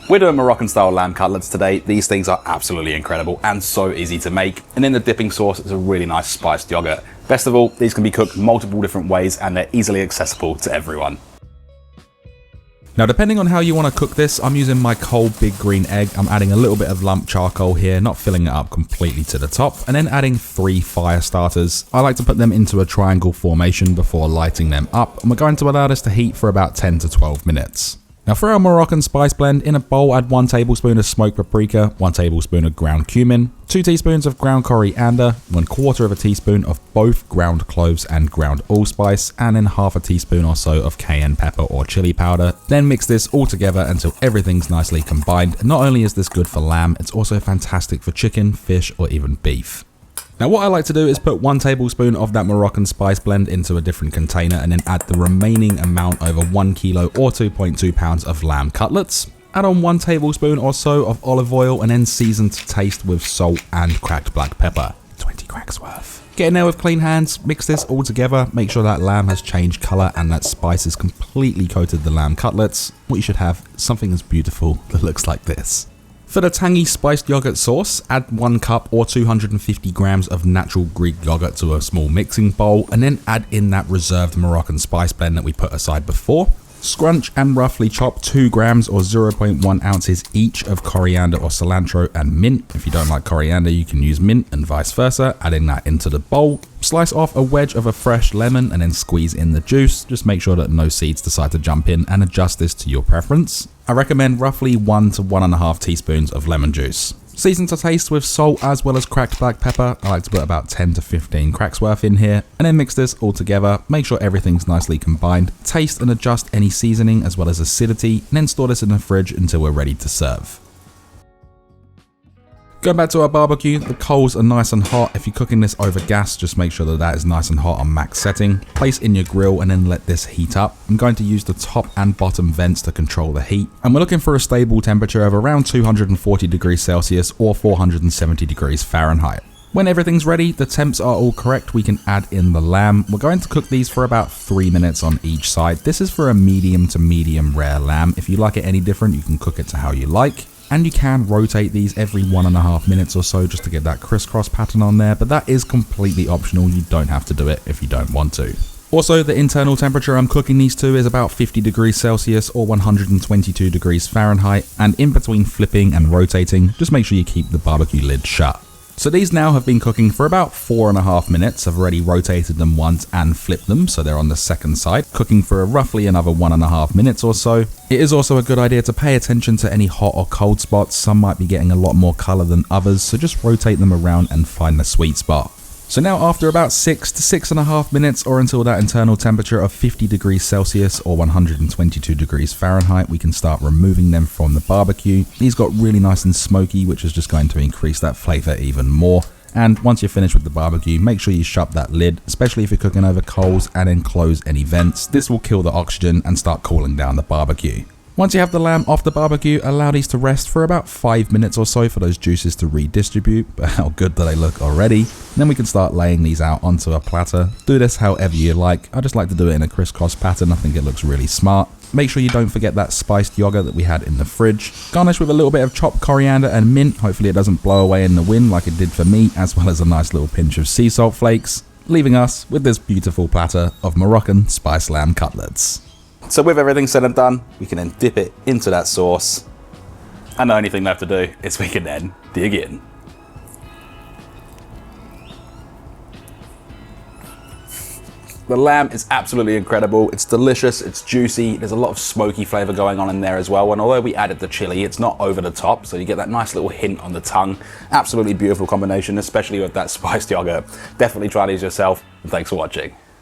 We're doing Moroccan style lamb cutlets today. These things are absolutely incredible and so easy to make. And in the dipping sauce is a really nice spiced yogurt. Best of all, these can be cooked multiple different ways and they're easily accessible to everyone. Now, depending on how you want to cook this, I'm using my cold big green egg. I'm adding a little bit of lump charcoal here, not filling it up completely to the top, and then adding 3 fire starters. I like to put them into a triangle formation before lighting them up, and we're going to allow this to heat for about 10 to 12 minutes. Now for our Moroccan spice blend, in a bowl add 1 tablespoon of smoked paprika, 1 tablespoon of ground cumin, 2 teaspoons of ground coriander, 1/4 teaspoon of both ground cloves and ground allspice, and then half a teaspoon or so of cayenne pepper or chili powder. Then mix this all together until everything's nicely combined. Not only is this good for lamb, it's also fantastic for chicken, fish, or even beef. Now what I like to do is put 1 tablespoon of that Moroccan spice blend into a different container and then add the remaining amount over 1 kilo or 2.2 pounds of lamb cutlets. Add on 1 tablespoon or so of olive oil and then season to taste with salt and cracked black pepper. 20 cracks worth. Get in there with clean hands, mix this all together, make sure that lamb has changed colour and that spice has completely coated the lamb cutlets. What you should have, something as beautiful that looks like this. For the tangy spiced yogurt sauce, add 1 cup or 250 grams of natural Greek yogurt to a small mixing bowl and then add in that reserved Moroccan spice blend that we put aside before. Scrunch and roughly chop 2 grams or 0.1 ounces each of coriander or cilantro and mint. If you don't like coriander, you can use mint and vice versa, adding that into the bowl. Slice off a wedge of a fresh lemon and then squeeze in the juice. Just make sure that no seeds decide to jump in and adjust this to your preference. I recommend roughly 1 to 1.5 teaspoons of lemon juice. Season to taste with salt as well as cracked black pepper. I like to put about 10 to 15 cracks worth in here and then mix this all together. Make sure everything's nicely combined. Taste and adjust any seasoning as well as acidity and then store this in the fridge until we're ready to serve. Going back to our barbecue, the coals are nice and hot. If you're cooking this over gas, just make sure that that is nice and hot on max setting. Place in your grill and then let this heat up. I'm going to use the top and bottom vents to control the heat. And we're looking for a stable temperature of around 240 degrees Celsius or 470 degrees Fahrenheit. When everything's ready, the temps are all correct, we can add in the lamb. We're going to cook these for about 3 minutes on each side. This is for a medium to medium rare lamb. If you like it any different, you can cook it to how you like. And you can rotate these every 1.5 minutes or so just to get that crisscross pattern on there, but that is completely optional. You don't have to do it if you don't want to. Also, the internal temperature I'm cooking these to is about 50 degrees Celsius or 122 degrees Fahrenheit, and in between flipping and rotating, just make sure you keep the barbecue lid shut. So these now have been cooking for about 4.5 minutes. I've already rotated them once and flipped them so they're on the second side, cooking for roughly another 1.5 minutes or so. It is also a good idea to pay attention to any hot or cold spots. Some might be getting a lot more colour than others, so just rotate them around and find the sweet spot. So now after about 6 to 6.5 minutes or until that internal temperature of 50 degrees Celsius or 122 degrees Fahrenheit, we can start removing them from the barbecue. These got really nice and smoky, which is just going to increase that flavour even more. And once you're finished with the barbecue, make sure you shut that lid, especially if you're cooking over coals, and then close any vents. This will kill the oxygen and start cooling down the barbecue. Once you have the lamb off the barbecue, allow these to rest for about 5 minutes or so for those juices to redistribute. But how good do they look already? And then we can start laying these out onto a platter. Do this however you like. I just like to do it in a crisscross pattern. I think it looks really smart. Make sure you don't forget that spiced yogurt that we had in the fridge. Garnish with a little bit of chopped coriander and mint. Hopefully it doesn't blow away in the wind like it did for me, as well as a nice little pinch of sea salt flakes, leaving us with this beautiful platter of Moroccan spiced lamb cutlets. So with everything said and done, we can then dip it into that sauce. And the only thing left to do is we can then dig in. The lamb is absolutely incredible. It's delicious, it's juicy, there's a lot of smoky flavour going on in there as well. And although we added the chili, it's not over the top, so you get that nice little hint on the tongue. Absolutely beautiful combination, especially with that spiced yogurt. Definitely try these yourself, and thanks for watching.